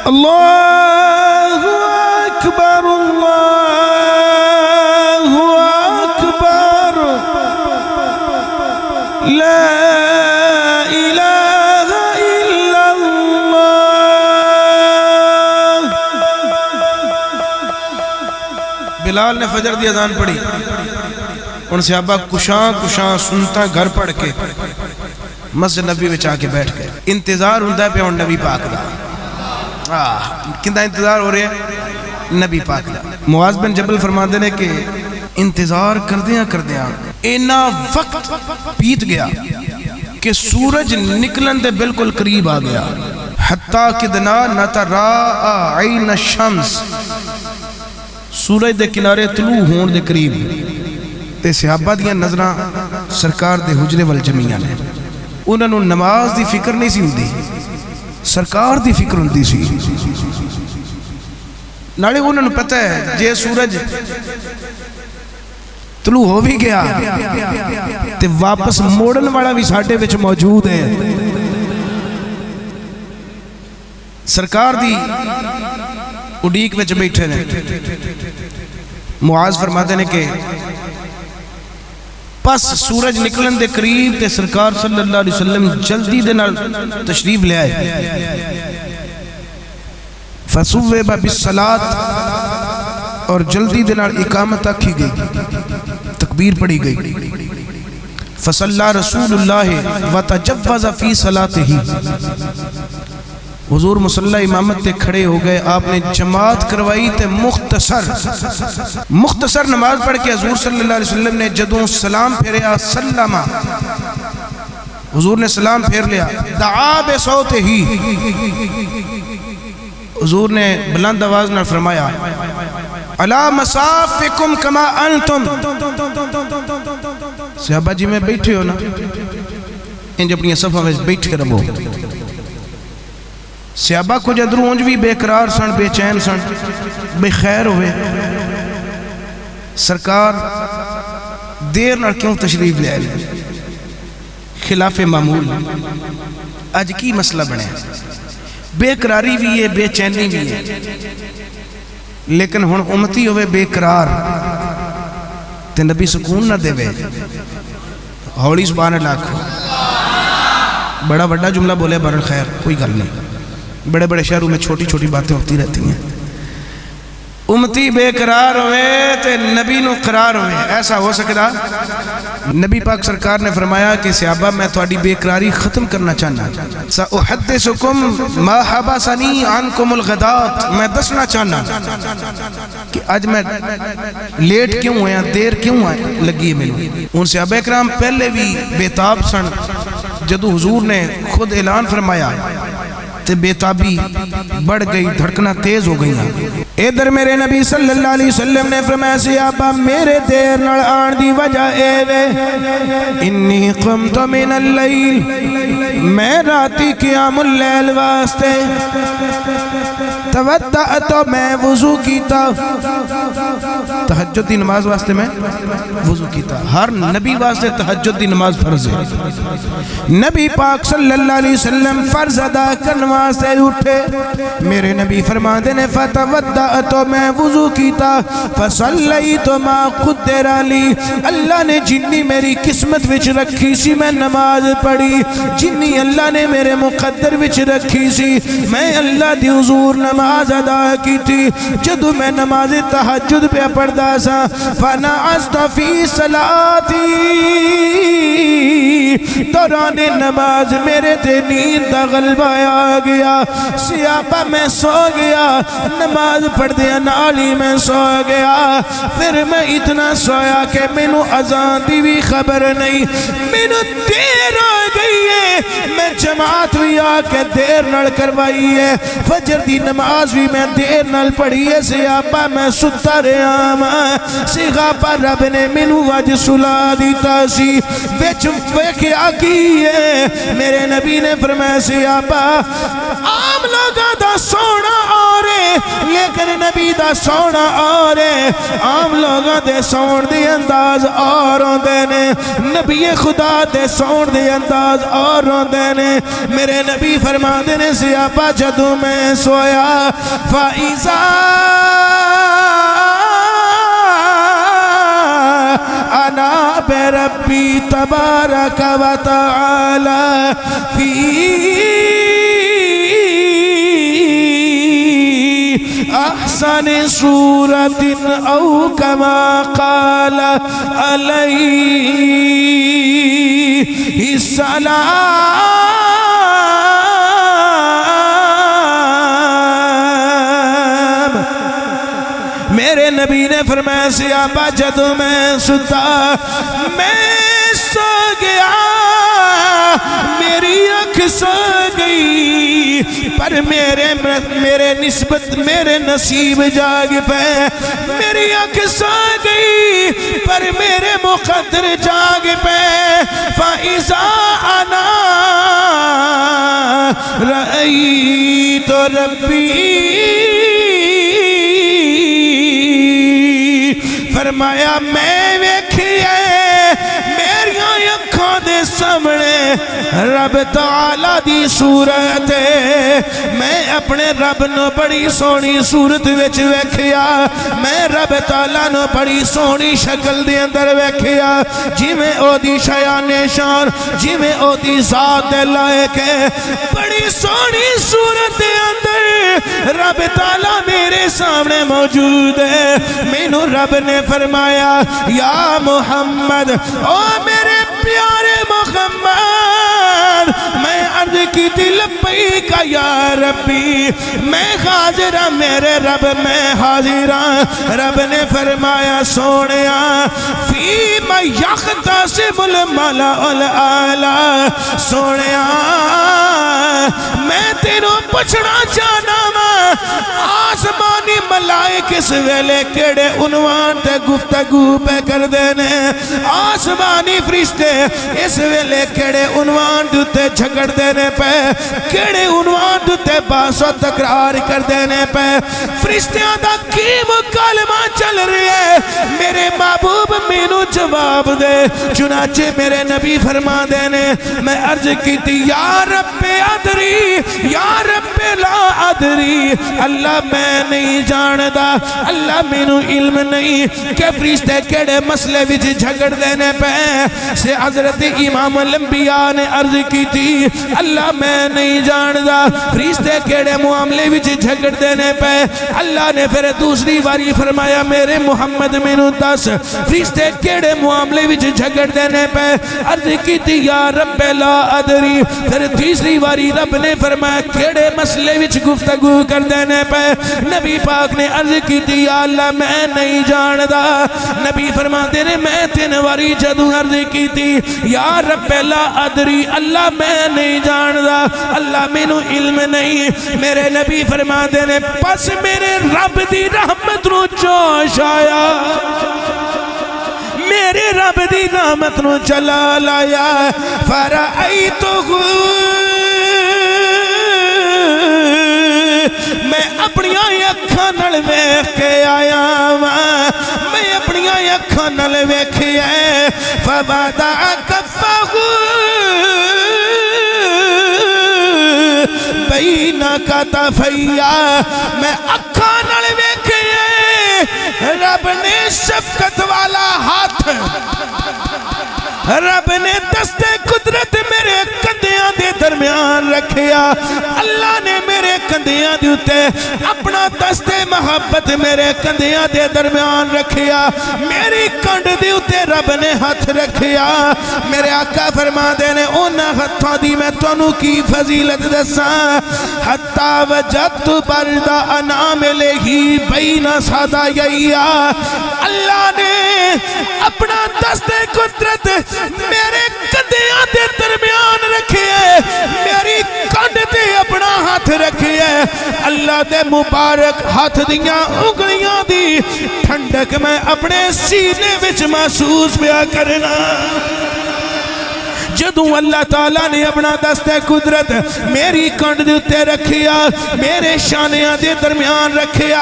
اللہ اکبر، اللہ اکبر، لا الہ الا اللہ۔ بلال نے فجر دی اذان پڑھی، ان صحابہ کشاں سنتا گھر پڑھ کے مسجد نبی وچ آ کے بیٹھ گئے۔ انتظار ہوندا پیا ہن نبی پاک دا، کندہ انتظار ہو رہے ہیں نبی پاک دا۔ معاذ بن جبل فرماندے نے کہ انتظار کردیاں اینا وقت بیت گیا کہ سورج نکلن دے بالکل قریب آ گیا، حتیٰ کدنا نتراء عین الشمس، سورج دے کنارے طلوع ہون دے قریب تے صحابہ دیاں نظراں سرکار دے حجرے وال جمیاں نے۔ انہوں نے نماز دی فکر نہیں سی ہوندی، سرکار دی فکر ہوندی سی۔ نالے انہوں نے پتہ ہے جے سورج طلوع ہو بھی گیا تے واپس موڑن والا بھی ساڈے وچ موجود ہے۔ سرکار دی اڈیک وچ بیٹھے نے۔ معاذ فرماتے ہیں کہ پس سورج نکلن دے قریب تے سرکار صلی اللہ علیہ وسلم جلدی دے نال تشریف لے آئے۔ فصوب بالصلاۃ، اور جلدی دے نال اقامت آکھی گئی، تکبیر پڑھی گئی۔ فصلی رسول اللہ وتجوز فی صلاتہ، حضور مصلی امامت تے کھڑے ہو گئے، آپ نے جماعت کروائی تے مختصر نماز پڑھ کے حضور صلی اللہ علیہ وسلم نے جدوں سلام پھیریا، سلامہ، حضور نے سلام پھیر لیا، دعا بصوتہ، حضور نے بلند آواز نہ فرمایا علی مصافکم کما انتم، صحابہ جی میں بیٹھے ہو نا انج اپنی صفحہ میں بیٹھ کے رہو۔ صحابہ کو جدروں انج بھی بے قرار سن، بے چین سن، بے خیر ہوئے۔ سرکار دیر نہ کیوں تشریف لے آئے، خلاف معمول۔ اج کی مسئلہ بنے بے قراری بھی ہے، بے چینی بھی ہے، لیکن ہن امتی ہوئے بے قرار تے نبی سکون نہ دے وے، ہولی سبحان اللہ کھو، بڑا بڑا جملہ بولے بر خیر کوئی گل نہیں، بڑے بڑے شہروں میں چھوٹی چھوٹی باتیں ہوتی رہتی ہیں۔ امتی بے قرار ہوئے تے نبی نو قرار ہوئے، ایسا ہو سکتا؟ نبی پاک سرکار نے فرمایا کہ صحابہ میں تھوڑی بے قراری ختم کرنا چاہنا، سأحدثکم ما حبسنی عنکم الغدات، میں دسنا چاہنا کہ آج میں لیٹ کیوں ہویا، دیر کیوں لگی ہے میرے۔ ان صحابہ اکرام پہلے بھی بیتاب سن، جدو حضور نے خود اعلان فرمایا تے بیتابی بڑھ گئی، دھڑکنا تیز ہو گئی۔ ادھر میرے نبی صلی اللہ علیہ وسلم نے فرمایا صحابہ میرے دیر نال آن دی وجہ اے وے انی قمت من اللیل، میں راتی قیام اللیل واسطے تودعت، میں وضو کیتا، تہجد دی نماز واسطے میں وضو کیتا۔ ہر نبی واسطے تہجد دی نماز فرض ہے، نبی پاک صلی اللہ علیہ وسلم فرض ادا کرنے واسطے اٹھے، میرے نبی فرماتے نے فتودعت، میں وضو کیتا، فصلیت ما قدر لی، اللہ نے جنی میری قسمت وچ رکھی سی میں نماز پڑھی، جنی اللہ نے میرے مقدر وچ رکھی سی میں اللہ دی حضور نماز ادا کی تھی۔ جدو میں نماز تہجد پہ پڑھدا سا فنعست فی صلاتی، دوران نماز میرے تے نیند دا غلبہ آ گیا، صحابہ میں سو گیا، نماز پڑھ دیا نالی میں سو گیا، پھر میں اتنا سویا کہ مینو اذان دی بھی خبر نہیں، مینو دیر ہو گئی ہے، میں جماعت بھی آ کے دیر نال کروائی ہے، فجر دی نماز بھی میں دیر نال پڑھی ہے، صحابہ میں ستا رہا ہاں، صحابہ رب نے مینو اج سلا دیتا سی، وچ ویکھیا کی ہے، میرے نبی نے فرمایا صحابہ عام لوگاں دا سونا اور لیکن نبی دا سونا اور عام لوگاں دے سون دے انداز اور ہوندے نے، نبی خدا دے سون دے انداز اور ہوندے نے۔ میرے نبی فرماندے نے صحابہ جدوں میں سویا فائزا انا بربی تبارک و تعالی فی احسن صورت او کما قال علیہ السلام۔ میرے نبی نے فرمایا صحابہ جدوں میں ستا میں سو گیا، میری آنکھ سو گئی، پر میرے نسبت میرے نصیب جاگ پہ، میری آنکھ سو گئی پر میرے مقدر جاگ پہ، فَإِذَا أَنَا رَأَيْتُ رَبِّي، فرمایا میں ویکھیے میری آنکھوں دے سامنے رب تعالیٰ دی صورت ہے، میں اپنے رب نو بڑی سونی صورت وچ ویکھیا، میں رب تعالیٰ نو بڑی سونی شکل دے اندر ویکھیا، جی میں او دی شایان شان، جی میں او دی ذات دے لائق ہے، بڑی سونی صورت دے اندر رب تعالیٰ میرے سامنے موجود ہے۔ مینو رب نے فرمایا یا محمد، او میرے پیارے محمد، میں عرض کی تھی لبیک یا ربی، میں حاضر ہوں میرے رب، میں حاضر ہوں۔ رب نے فرمایا سونیا فیما یختصم الملأ الاعلی، سونیا میں تینوں پوچھنا چاہنا آسمانی ملائک اس ویلے کیڑے عنوان تے گفتگو پہ کر دینے آسمانی فرشتے اس ویلے کیڑے عنوان دوتے جھگڑ دینے پہ کیڑے عنوان دوتے باس و تکرار کر دینے پہ فرشتیاں دا کی مکالمہ چل رہی ہے میرے محبوب مینو جواب دے چنانچہ میرے نبی فرما دینے میں عرض کی تھی یا رب ادری یا رب لا ادری اللہ میں نہیں جاندہ اللہ مینو علم نہیں کہ فرشتے کیڑے مسئلے وچ جھگڑ دینے پہ سے حضرت امام الانبیاء نے عرض کی تھی اللہ میں نہیں جاندہ فرشتے کیڑے معاملے وچ جھگڑ دینے پہ اللہ نے پھر دوسری باری فرمایا میرے محمد مینو دس فرشتے کیڑے معاملے وچ جھگڑ دینے پہ عرض کی تھی یا رب لا ادری پھر تیسری باری رب نے فرمایا کیڑے مسئلے وچ گفتگو کر دینے پہ نبی پاک نے عرض کی تھی یا اللہ میں نہیں جاندہ نبی فرماتے نے میں تین واری جدوں عرض کی تھی یا رب لا ادری اللہ میں نہیں جاندہ اللہ مینو علم نہیں میرے نبی فرماتے نے پس میرے رب دی رحمت نو جوش آیا میرے رب دی رحمت نو چلا لایا فرائیتو میں اپنی اکھاں نال ویکھ کے آیا میں اپنی اکھاں نال ویکھیا فبدا کفہ بین کتفیا میں اکھاں نال ویکھیا رب نے شفقت والا ہاتھ رب نے دستے قدرت میرے کندیاں دے درمیان رکھیا اللہ نے میرے کندیاں دے اتے اپنا دستے محبت میرے کندیاں دے درمیان رکھیا میری کند دے اتے رب نے ہاتھ رکھیا میرے آقا فرما دینے اونا ہتھاں دی میں تونوں کی فضیلت دساں حتی وجدت بردا انام لہی بین صداییا اللہ نے اپنا دستے قدرت میرے کندیاں دے درمیان رکھے میری کانڈ تے اپنا ہاتھ رکھے اللہ دے مبارک ہاتھ دیاں انگلیاں دی ٹھنڈک میں اپنے سینے وچ محسوس پیا کرنا جدوں اللہ تعالیٰ نے اپنا دست قدرت میری کنڈ دے اتے رکھیا میرے شانیاں دے درمیان رکھیا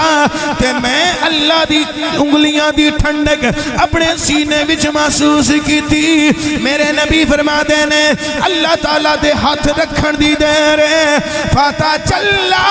تے میں اللہ دی انگلیاں دی ٹھنڈک اپنے سینے وچ محسوس کی تھی میرے نبی فرما دینے اللہ تعالیٰ دے ہاتھ رکھن دی دیر فاتا چلا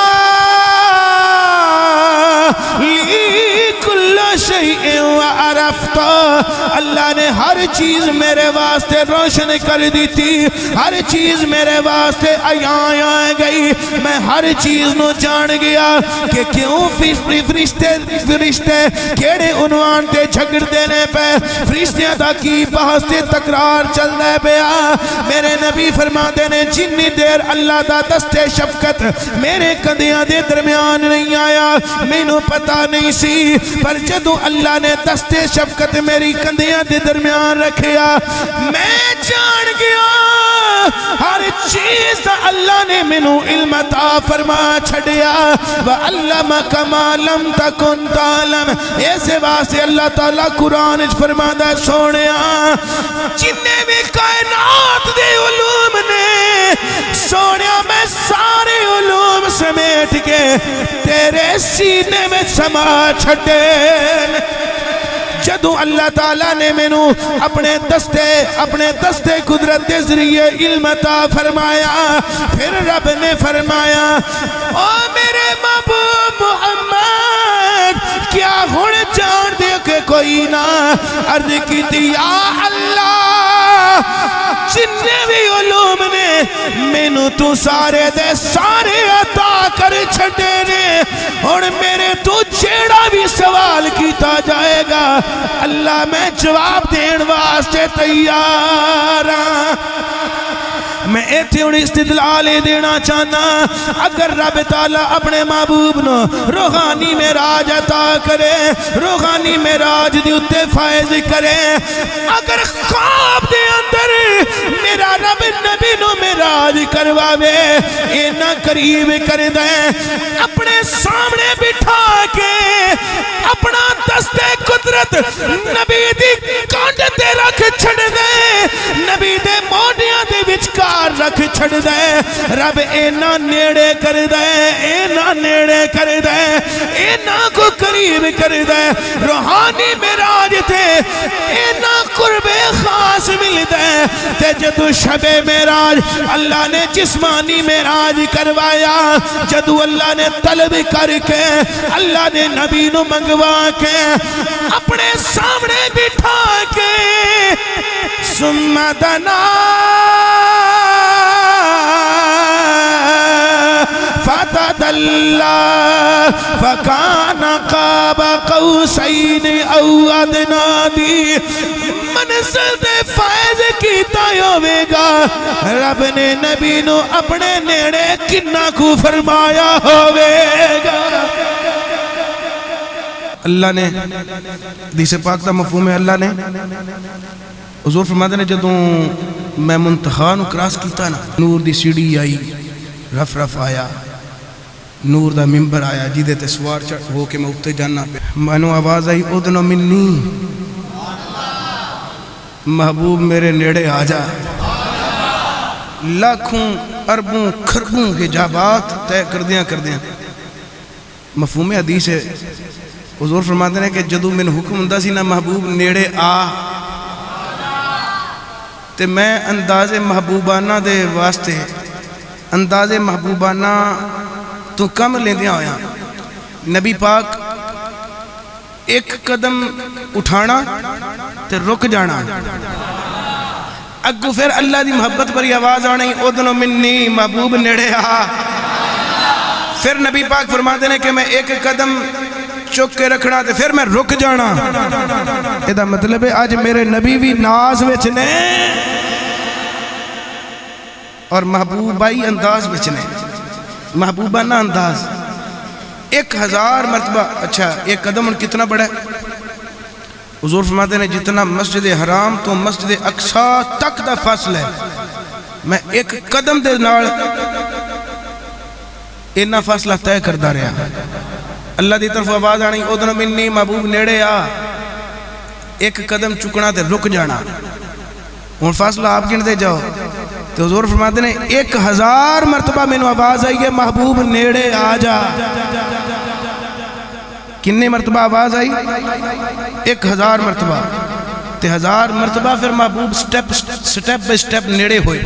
لی کل شیء وعرفت اللہ نے ہر چیز میرے واسطے روشن کر دی تھی ہر چیز میرے واسطے آیا گئی میں ہر چیز نو جان گیا کہ کیوں فرشتے کیڑے عنوان تے جھگڑ دینے پہ فرشتیاں دا کی بحث تے تکرار چل دے پیا میرے نبی فرما دینے جنی دیر اللہ دا دست شفقت میرے کندیاں دے درمیان نہیں آیا مینوں پتہ نہیں سی پر جدو اللہ نے دست شفقت میری کندیاں دے درمیان رکھیا میں جان گیا ہر چیز دا اللہ نے منو علم عطا فرما چھڑیا وَعَلَّمَكَ مَا لَمْ تَكُنْ تَعْلَمْ ایسے واسے اللہ تعالیٰ قرآن فرما دا سونیا جنہیں بھی کائنات دے علوم نے سونیا میں سارے علوم سمیٹ کے تیرے سینے میں سما چھڑے جدو اللہ تعالیٰ نے مینو اپنے دستے قدرت دے ذریعے علم عطا فرمایا پھر رب نے فرمایا او میرے محبوب محمد کیا ہن جان دے کہ کوئی نہ عرض کی تھی یا اللہ جننے بھی علوم نے مینو تو سارے دے سارے عطا کر چھٹے نے اور میرے تو جیڑا بھی سوال کیتا جائے گا اللہ میں جواب دین واسطے تیار ہاں میں ایتھے انہیں استدلال دینا چاہنا اگر رب تعالیٰ اپنے محبوب نو روحانی معراج عطا کرے روحانی معراج دی اتے فائز کرے اگر خواب دے اندر میرا رب نبی نو معراج کرواوے اینا قریب کر دے اپنے سامنے بٹھا کے اپنا دستے قدرت نبی دی کانڈے تے رکھ چھڑ دے نبی دے موڈیاں دے وچکار رکھ چھڑ دے رب اینا نیڑے کر دے اینا نیڑے کر دے اینا کو قریب کر دے روحانی معراج تے اینا قرب خاص مل دے تے جدو شب معراج اللہ نے جسمانی معراج کروایا جدو اللہ نے طلب کر کے اللہ نے نبی نو منگوا کے اپنے سامنے بٹھا کے ثم دنا فتدلى فكان قاب قوسين او ادنى دی منزل دے فائز کیتا ہوئے گا رب نے نبی نو اپنے نیڑے کنا کو فرمایا ہوئے گا اللہ نے حدیث پاک دا مفہوم ہے اللہ نے حضور فرماتے نے جدوں میں منتہا نو کراس کیتا نا نور دی سیڑھی آئی رف رف آیا نور دا ممبر آیا جیدے تے سوار چڑھ ہو کے میں اٹھتے جانا پہ مانو آواز آئی اذن منی محبوب میرے نیڑے آ جا لاکھوں اربوں کھربوں حجابات طے کر دیا مفہوم حدیث ہے حضور فرماتے ہیں کہ جدو میں حکم ہوندا سی نا محبوب نیڑے آ تے میں انداز محبوبانہ دے واسطے انداز محبوبانہ تو کم لیندیاں ہویا نبی پاک ایک قدم اٹھانا تے رک جانا اگو پھر اللہ دی محبت پر یہ آواز آنی اذن منی محبوب نیڑے آ پھر نبی پاک فرماتے ہیں کہ میں ایک قدم چک کے رکھنا تے پھر میں رک جانا یہ مطلب ہے آج میرے نبی بھی ناز وچ نے اور محبوبائی انداز وچ نے محبوبانہ انداز 1000 مرتبہ اچھا ایک قدم ان کتنا بڑا ہے حضور فرماتے ہیں جتنا مسجد حرام تو مسجد اقصی تک دا فاصلہ ہے میں ایک قدم دے نال اینا فاصلہ طے کردا رہا اللہ دی طرف آواز آنی اذن منی محبوب نیڑے آ ایک قدم چکنا تے رک جانا اور فاصلہ آپ گن دے جاؤ تو حضور فرماتے ہیں 1000 مرتبہ میں نے آواز آئی ہے محبوب نیڑے آ جا کنے مرتبہ آواز آئی 1000 مرتبہ تے 1000 مرتبہ پھر محبوب سٹیپ بائی سٹیپ نیڑے ہوئے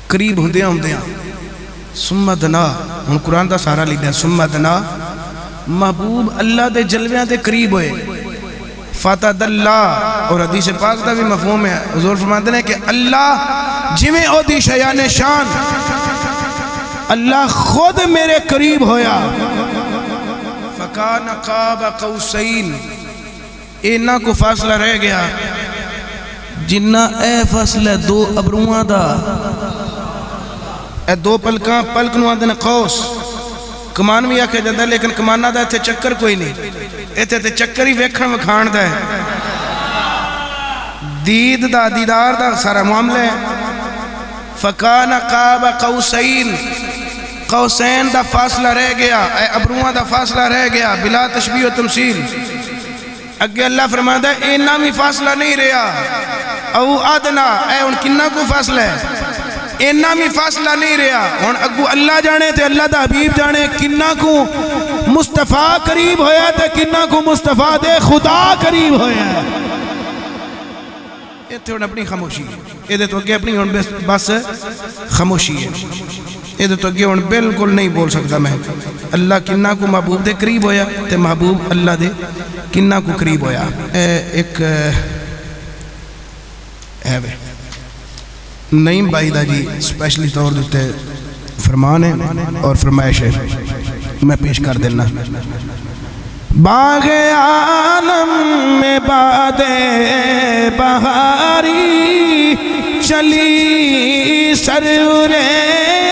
قریب ہوندیاں ثم دنا ہن قرآن دا سارا لکھا ثم دنا محبوب اللہ دے جلویاں دے قریب ہوئے فتد اللہ اور حدیث پاک دا بھی مفہوم ہے حضور فرماتے ہیں کہ اللہ جویں او دی شیان شان اللہ خود میرے قریب ہویا فکان قاب قوسین اینا کو فاصلہ رہ گیا جنہ اے فاصلہ 2 ابروان دا اے 2 پلکاں پلک نوان دن قوس کمان بھی آکھے جاندہ لیکن کمانہ دا اتھے چکر کوئی نہیں اتھے چکر ہی ویکھن وکھان دا ہے دید دا دیدار دا سارا معاملہ ہے فکان قاب قوسین قوسین دا فاصلہ رہ گیا اے ابروان دا فاصلہ رہ گیا بلا تشبیہ و تمثیل اگے اللہ فرماتا ہے اینا بھی فاصلہ نہیں رہا او آدنا اے ان کنہ کو فاصلہ ہے اینا بھی فاصلہ نہیں رہا ان اگو اللہ جانے تے اللہ دا حبیب جانے کنہ کو مصطفیٰ قریب ہویا تے کنہ کو مصطفیٰ دے خدا قریب ہویا یہ تھے ان اپنی خاموشی ہے یہ دے تو اگے اپنی ان بس خاموشی ہے یہ دے تو اگے ان بالکل نہیں بول سکتا میں اللہ کنہ کو محبوب دے قریب ہویا تے محبوب اللہ دے کنہ کو قریب ہویا ایک ہے نعیم بھائی دا جی سپیشلی طور دیتے فرمان ہے اور فرمائش ہے میں پیش کر دینا باغ عالم میں باد بہاری چلی سرور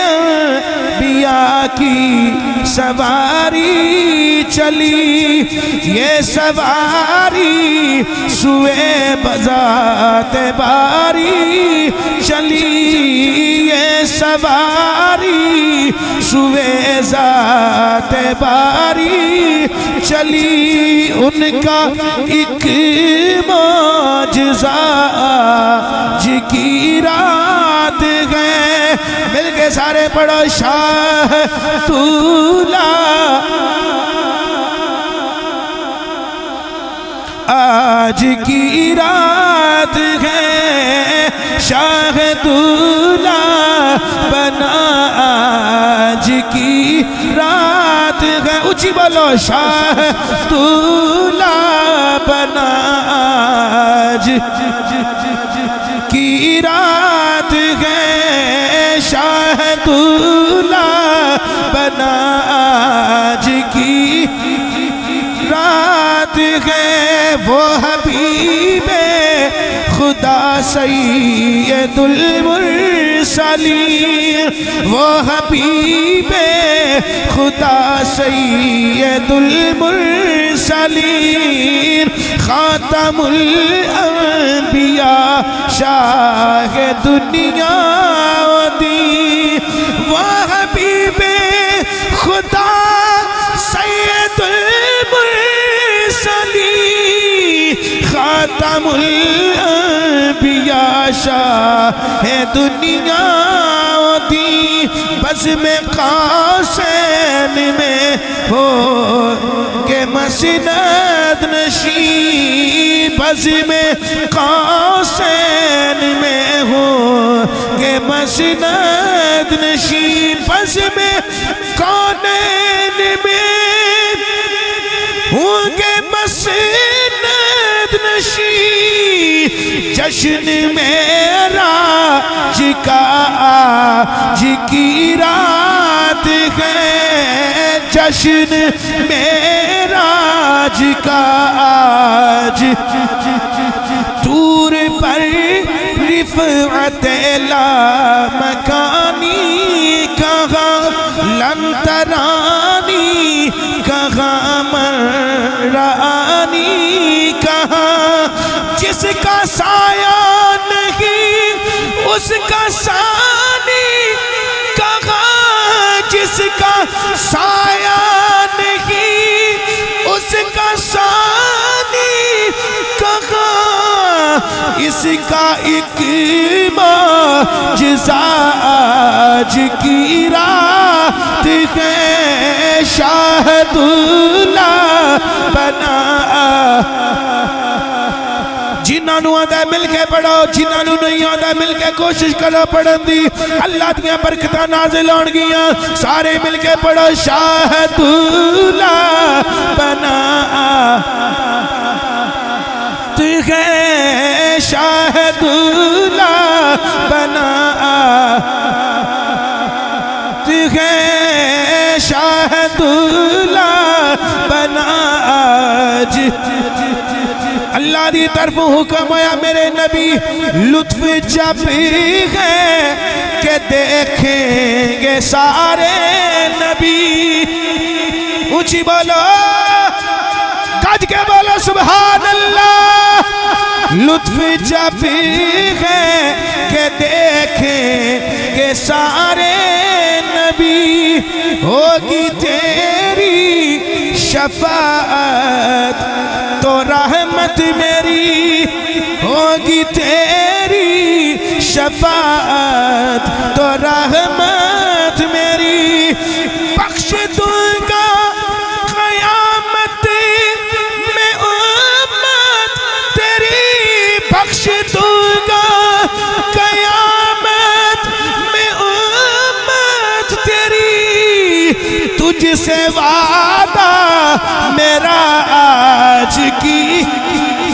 انبیاء دنیا کی سواری چلی، یہ سواری سوئے بذات باری چلی، یہ سواری سوئے ذات باری چلی، ان کا ایک معجزہ آج کی رات ہے، مل کے سارے پڑھو شاہ طولا آج کی رات ہے، شاہ طولا بنا آج کی رات ہے، اونچی بولو شاہ طولا بنا آج کی رات ہے، شاہ طولا بنا آج کی رات ہے، وہ حبیب خدا سید المرسلین، وہ حبیب خدا سید المرسلین، خاتم الانبیاء شاہ دنیا و دین، وہ حبیب خدا سید خاتم الانبیاء شاہ دنیا و دین، بزم قاسین میں ہو کہ مسند نشین، بزم قاسین میں ہو کہ مسند نشین، بزم کونین میں ہوں گے مسند نشین، جشن معراج کا آج کی رات ہے، جشن معراج کا آج، طور پر رفعت لا مکانی کہاں، لن ترانی کہاں، مرانی کہاں، جس کا سایہ نہیں اس کا ثانی کہاں، جس کا سایہ نہیں اس کا ثانی کہاں، اس کا ایک معجزہ آج کی رات ہے، شاہ طولا بنا جنہاں نو آدھا مل کے پڑھو، جنہاں نو نہیں آدھا مل کے کوشش کرو پڑھن دی، اللہ دیاں برکتاں نازل ہون گیاں، سارے مل کے پڑھو شاہ طولا بنا ہے، شاہ طولا بنا ہے، شاہ طولا بنا آج، اللہ دی طرف حکم آیا میرے نبی لطف جب ہے کہ دیکھیں گے سارے نبی، اونچی بولو گج کے بولو سبحان اللہ، لطف جب ہے کہ دیکھیں گے سارے نبی، ہوگی تیری شفاعت تو رحمت میری، ہوگی تیری شفاعت تو رحمت میری، بخش دوں گا قیامت میں امت تیری، بخش دوں گا قیامت میں امت تیری، تجھ سے وعدہ میرا آج کی